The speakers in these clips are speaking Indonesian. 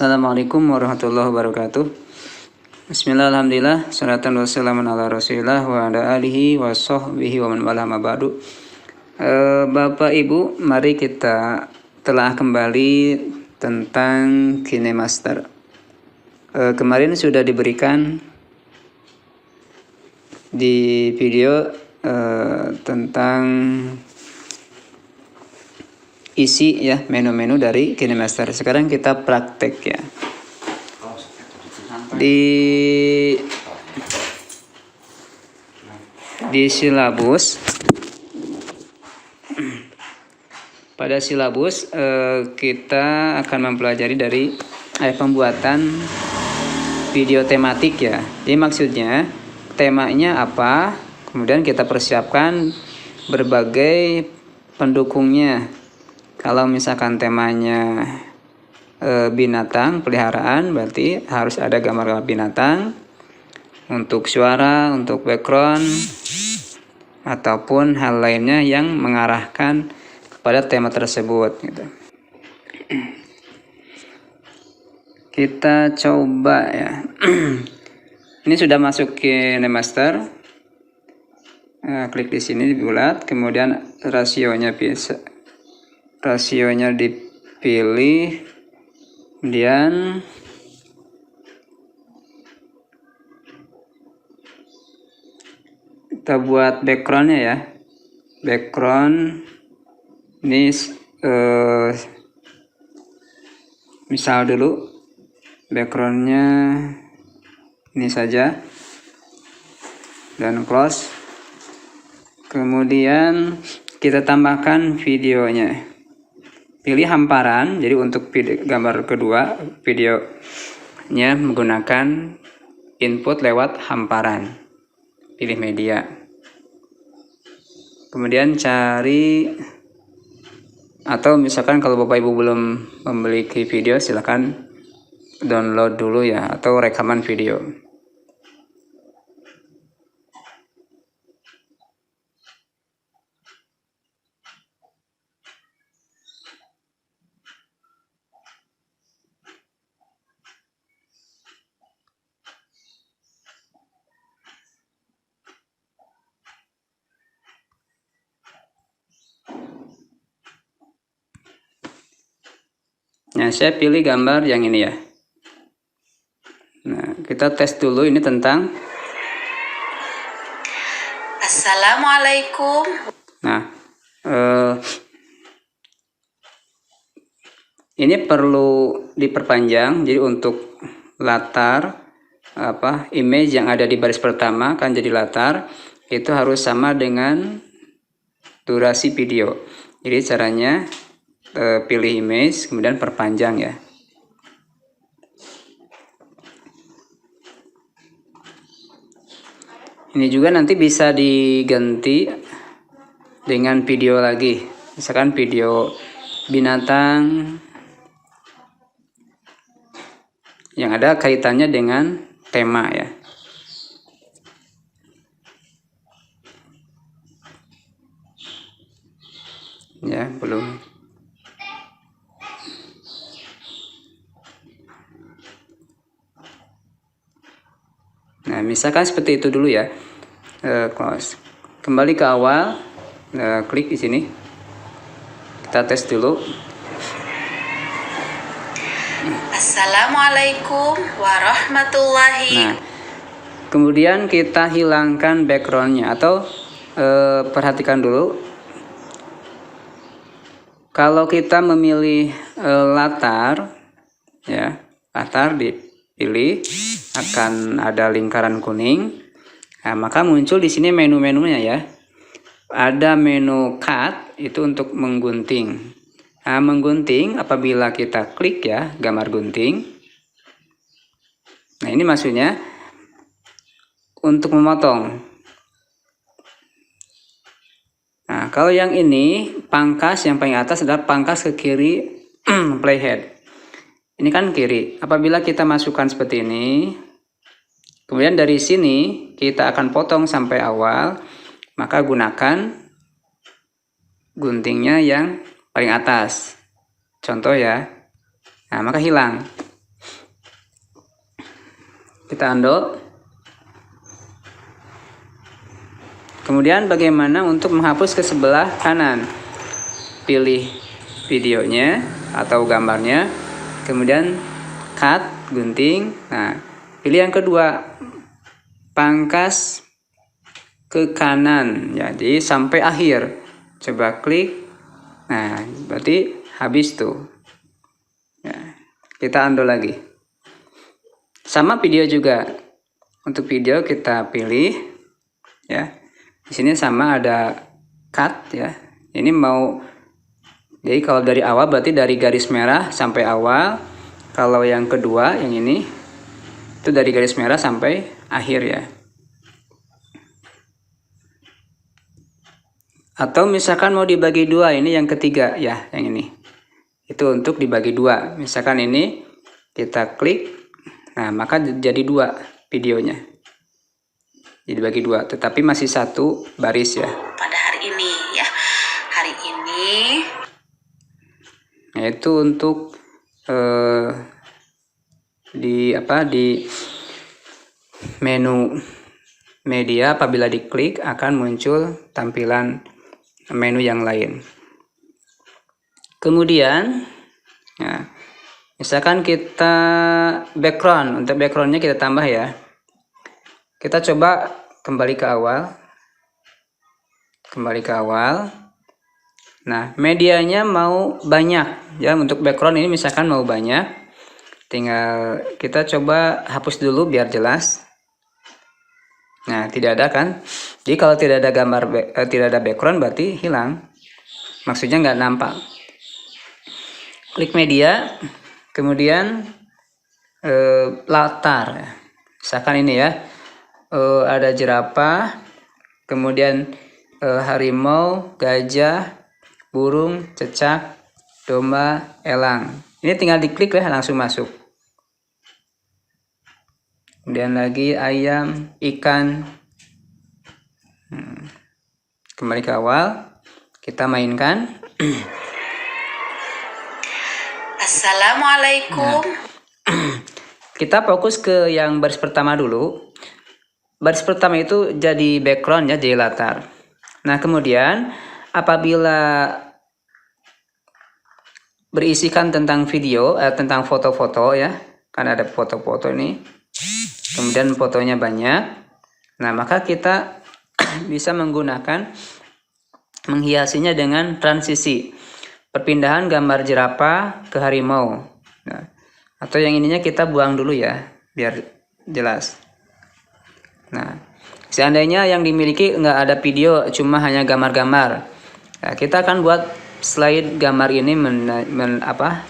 Assalamualaikum warahmatullahi wabarakatuh. Bismillah, alhamdulillah, salatan wassalamun ala rasulillah wa ala alihi wa sahbihi wa man wala ma ba'du. Bapak Ibu, mari kita telah kembali tentang KineMaster. Kemarin sudah diberikan di video tentang isi ya menu-menu dari KineMaster. Sekarang kita praktek ya. Di silabus, pada silabus kita akan mempelajari dari pembuatan video tematik ya. Jadi maksudnya temanya apa, kemudian kita persiapkan berbagai pendukungnya. Kalau misalkan temanya binatang, peliharaan, berarti harus ada gambar binatang. Untuk suara, untuk background, ataupun hal lainnya yang mengarahkan kepada tema tersebut gitu. Kita coba ya. Ini sudah masuk ke KineMaster. Klik di sini bulat, kemudian rasionya dipilih, kemudian kita buat backgroundnya ya. Background ini misal dulu backgroundnya ini saja dan close. Kemudian kita tambahkan videonya. Pilih hamparan, jadi untuk gambar kedua videonya menggunakan input lewat hamparan. Pilih media. Kemudian cari, atau misalkan kalau Bapak Ibu belum memiliki video, silakan download dulu ya, atau rekaman video. Nah, saya pilih gambar yang ini ya. Nah, kita tes dulu ini tentang Assalamualaikum. Nah, ini perlu diperpanjang. Jadi untuk latar image yang ada di baris pertama kan jadi latar, itu harus sama dengan durasi video. Jadi caranya pilih image, kemudian perpanjang ya. Ini juga nanti bisa diganti dengan video lagi. Misalkan video binatang yang ada kaitannya dengan tema ya. Ya, belum. Nah, misalkan seperti itu dulu ya. Close. Kembali ke awal, klik di sini. Kita tes dulu. Assalamualaikum warahmatullahi. Nah, kemudian kita hilangkan backgroundnya, atau perhatikan dulu. Kalau kita memilih latar, ya, latar dipilih, akan ada lingkaran kuning. Nah, maka muncul di sini menu-menunya ya. Ada menu cut, itu untuk menggunting. Nah, menggunting apabila kita klik ya, gambar gunting. Nah, ini maksudnya untuk memotong. Nah, kalau yang ini pangkas, yang paling atas adalah pangkas ke kiri playhead. Ini kan kiri. Apabila kita masukkan seperti ini, kemudian dari sini kita akan potong sampai awal, maka gunakan guntingnya yang paling atas. Contoh ya. Nah, maka hilang. Kita undo. Kemudian bagaimana untuk menghapus ke sebelah kanan? Pilih videonya atau gambarnya, kemudian cut, gunting. Nah, pilih yang kedua, pangkas ke kanan, jadi sampai akhir. Coba klik. Nah, berarti habis tuh. Ya, kita undo lagi. Sama video juga. Untuk video kita pilih, ya. Di sini sama ada cut, ya. Ini mau, jadi kalau dari awal berarti dari garis merah sampai awal. Kalau yang kedua, yang ini itu dari garis merah sampai akhir, ya. Atau misalkan mau dibagi dua, ini yang ketiga, ya, yang ini. Itu untuk dibagi dua. Misalkan ini kita klik, nah maka jadi dua videonya. Jadi bagi dua, tetapi masih satu baris, ya. Pada hari ini ya. Hari ini Yaitu untuk di menu media, apabila diklik akan muncul tampilan menu yang lain. Kemudian, ya, misalkan kita background, untuk backgroundnya kita tambah, ya. Kita coba kembali ke awal. Nah, medianya mau banyak, ya. Untuk background ini misalkan mau banyak, tinggal kita coba hapus dulu biar jelas. Nah, tidak ada kan? Jadi kalau tidak ada gambar, tidak ada background berarti hilang. Maksudnya nggak nampak. Klik media, kemudian latar. Misalkan ini, ya. Ada jerapah, kemudian harimau, gajah, burung, cecak, domba, elang. Ini tinggal diklik, ya, langsung masuk. Kemudian lagi ayam, ikan. Kembali ke awal, kita mainkan. Assalamualaikum. Kita fokus ke yang baris pertama dulu. Baris pertama itu jadi background, ya, jadi latar. Nah, kemudian apabila berisikan tentang video, tentang foto-foto, ya, kan ada foto-foto ini. Kemudian fotonya banyak. Nah, maka kita bisa menghiasinya dengan transisi. Perpindahan gambar jerapah ke harimau. Nah, atau yang ininya kita buang dulu, ya, biar jelas. Nah, seandainya yang dimiliki nggak ada video, cuma hanya gambar-gambar. Nah, kita akan buat slide gambar ini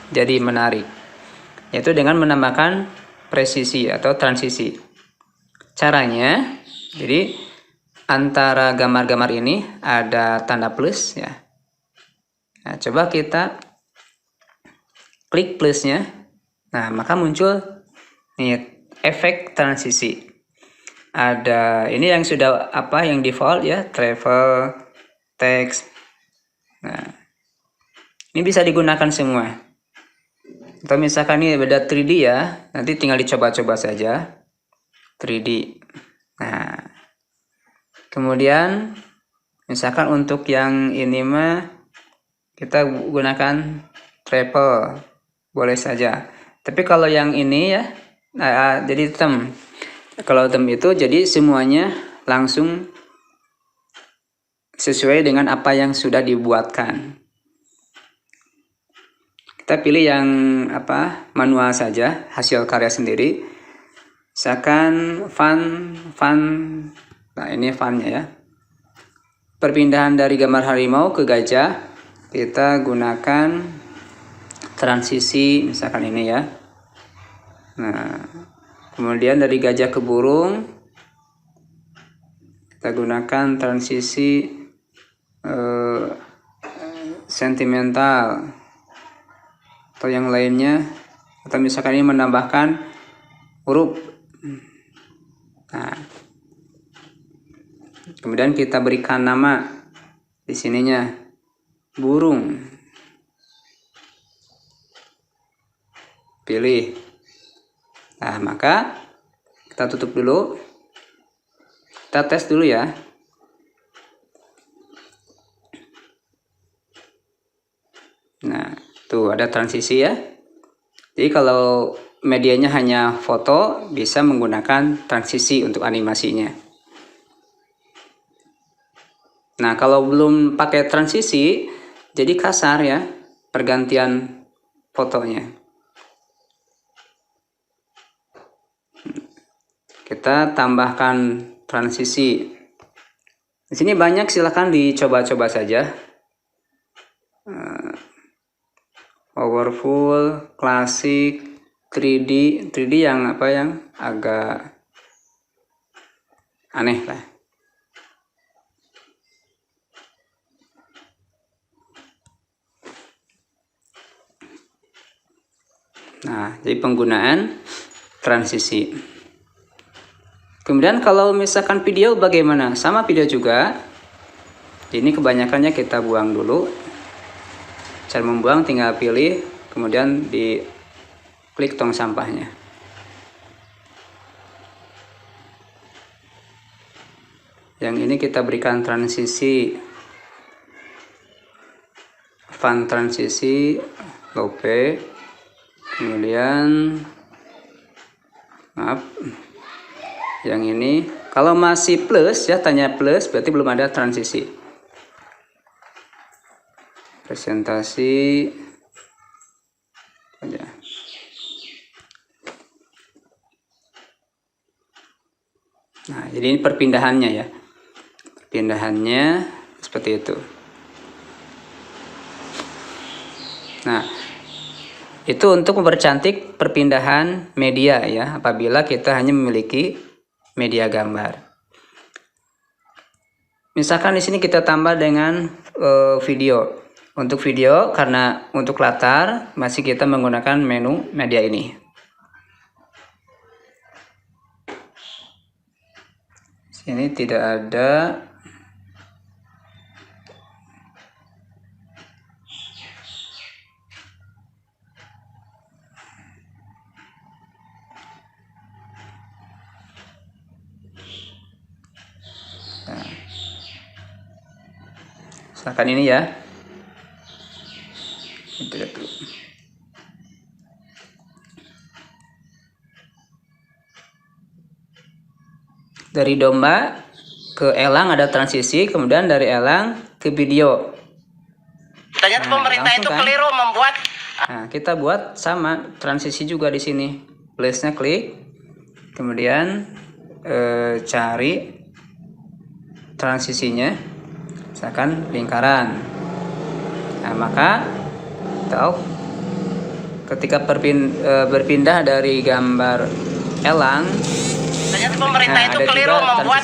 jadi menarik. Yaitu dengan menambahkan presisi atau transisi. Caranya, jadi antara gambar-gambar ini ada tanda plus, ya. Nah, coba kita klik plusnya. Nah, maka muncul nih efek transisi. Ada ini yang sudah yang default, ya, travel, text. Nah, ini bisa digunakan semua. Atau misalkan ini beda 3D, ya, nanti tinggal dicoba-coba saja 3D. Nah, kemudian misalkan untuk yang ini kita gunakan travel, boleh saja. Tapi kalau yang ini, ya, jadi thumb. Kalau thumb itu jadi semuanya langsung sesuai dengan apa yang sudah dibuatkan. Kita pilih yang manual saja, hasil karya sendiri. Misalkan font. Nah, ini fontnya, ya. Perpindahan dari gambar harimau ke gajah, kita gunakan transisi, misalkan ini, ya. Nah, kemudian dari gajah ke burung, kita gunakan transisi sentimental atau yang lainnya. Atau misalkan ini menambahkan huruf. Nah, kemudian kita berikan nama di sininya burung. Pilih. Nah, maka kita Kita tutup dulu. Kita tes dulu ya. Nah, tuh ada transisi ya. Jadi kalau medianya hanya foto, bisa menggunakan transisi untuk animasinya. Nah, kalau belum pakai transisi, jadi kasar ya pergantian fotonya. Kita tambahkan transisi. Di sini banyak, silahkan dicoba-coba saja. Powerful, klasik, 3D yang agak aneh lah. Nah, jadi penggunaan transisi. Kemudian kalau misalkan video bagaimana? Sama video juga. Ini kebanyakannya kita buang dulu. Cara membuang tinggal pilih, kemudian diklik tong sampahnya. Yang ini kita berikan transisi, font transisi, lope. Kemudian maaf, yang ini kalau masih plus ya, tanya plus berarti belum ada transisi. Presentasi aja. Nah, jadi ini perpindahannya ya. Perpindahannya seperti itu. Nah, itu untuk mempercantik perpindahan media ya, apabila kita hanya memiliki media gambar. Misalkan di sini kita tambah dengan video. Untuk video, karena untuk latar masih kita menggunakan menu media ini. Sini tidak ada. Misalkan ini ya. Dari domba ke elang ada transisi, kemudian dari elang ke video. Ternyata pemerintah itu keliru membuat. Nah, kita buat sama transisi juga di sini. Plusnya klik, kemudian cari transisinya, misalkan lingkaran. Nah, maka tahu ketika berpindah dari gambar elang, Ternyata pemerintah itu keliru membuat.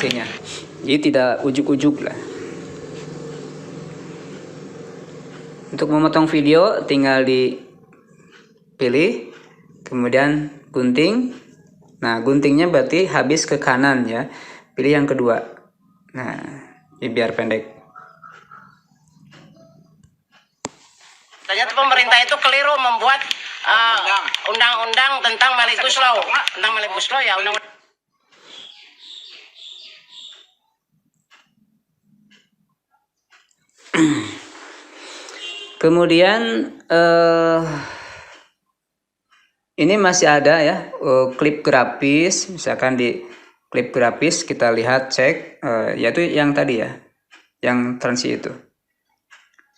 Jadi tidak ujuk-ujuk lah. Untuk memotong video tinggal dipilih, kemudian gunting. Nah, guntingnya berarti habis ke kanan ya. Pilih yang kedua. Nah, ini biar pendek. Ternyata pemerintah itu keliru membuat undang-undang tentang Omnibus Law. Tentang Omnibus Law ya, undang-undang. Kemudian ini masih ada ya klip grafis. Misalkan di klip grafis kita lihat cek, yaitu yang tadi ya, yang transisi itu.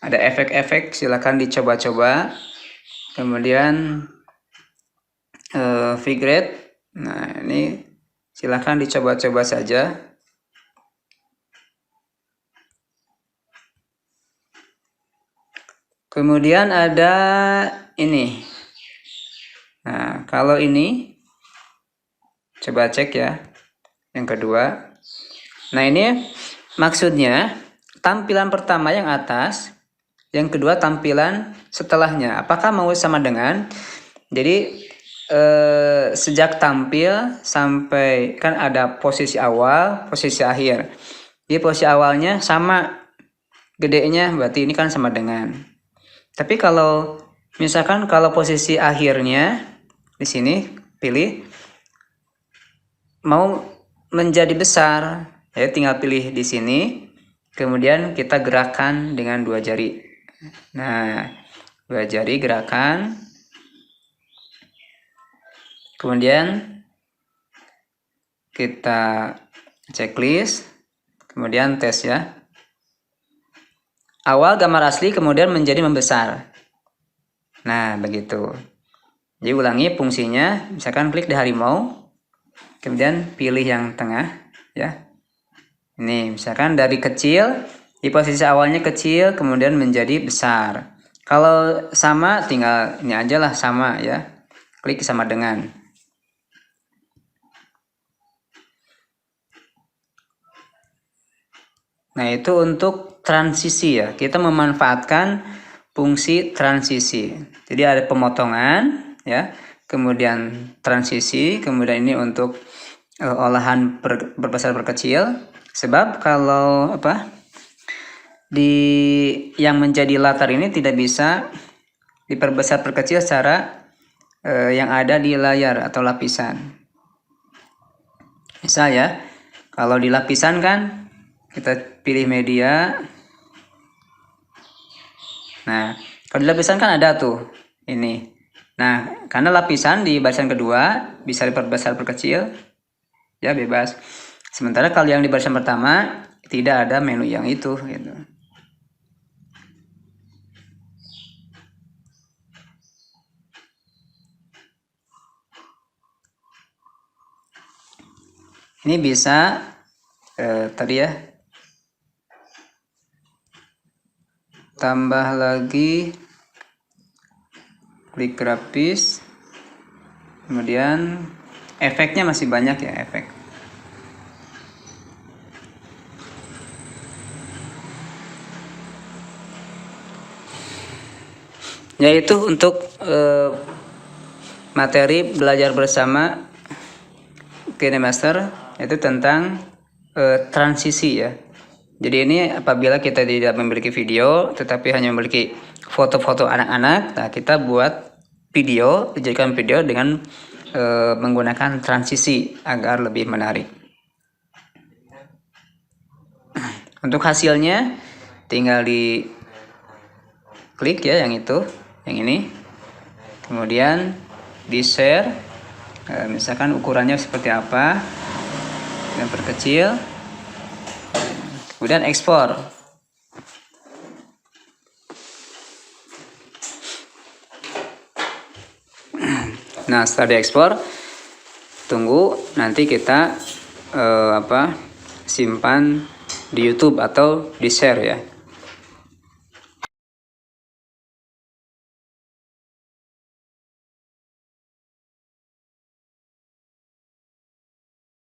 Ada efek-efek, silakan dicoba-coba. Kemudian figure. Nah, ini silakan dicoba-coba saja. Kemudian ada ini. Nah, kalau ini coba cek ya. Yang kedua. Nah, ini maksudnya tampilan pertama yang atas, yang kedua tampilan setelahnya. Apakah mau sama dengan? Jadi sejak tampil sampai kan ada posisi awal, posisi akhir. Jadi posisi awalnya sama gedenya, berarti ini kan sama dengan. Tapi kalau misalkan kalau posisi akhirnya di sini pilih mau menjadi besar, ya tinggal pilih di sini. Kemudian kita gerakan dengan 2 jari. Nah, 2 jari gerakan. Kemudian kita checklist, kemudian tes ya. Awal gambar asli kemudian menjadi membesar. Nah, begitu. Jadi ulangi fungsinya, misalkan klik di harimau, kemudian pilih yang tengah ya. Ini misalkan dari kecil, di posisi awalnya kecil kemudian menjadi besar. Kalau sama tinggal ini aja lah, sama ya. Klik sama dengan. Nah, itu untuk transisi ya. Kita memanfaatkan fungsi transisi. Jadi ada pemotongan ya, kemudian transisi, kemudian ini untuk olahan berbesar berkecil. Sebab kalau di yang menjadi latar ini tidak bisa diperbesar perkecil secara yang ada di layar atau lapisan. Misal ya, kalau di lapisan kan kita pilih media. Nah, kalau di lapisan kan ada tuh ini. Nah, karena lapisan di barisan kedua bisa diperbesar perkecil, ya bebas. Sementara kalau yang di barisan pertama tidak ada menu yang itu gitu. Ini bisa tadi ya, tambah lagi, klik grafis, kemudian efeknya masih banyak ya, efek. Yaitu untuk materi belajar bersama KineMaster, itu tentang transisi ya. Jadi ini apabila kita tidak memiliki video tetapi hanya memiliki foto-foto anak-anak, nah kita buat video, dijadikan video dengan menggunakan transisi agar lebih menarik. Untuk hasilnya tinggal di klik ya, yang itu, yang ini, kemudian di share, misalkan ukurannya seperti apa, dan perkecil, kemudian ekspor. Nah, setelah diekspor, tunggu nanti kita simpan di YouTube atau di share ya.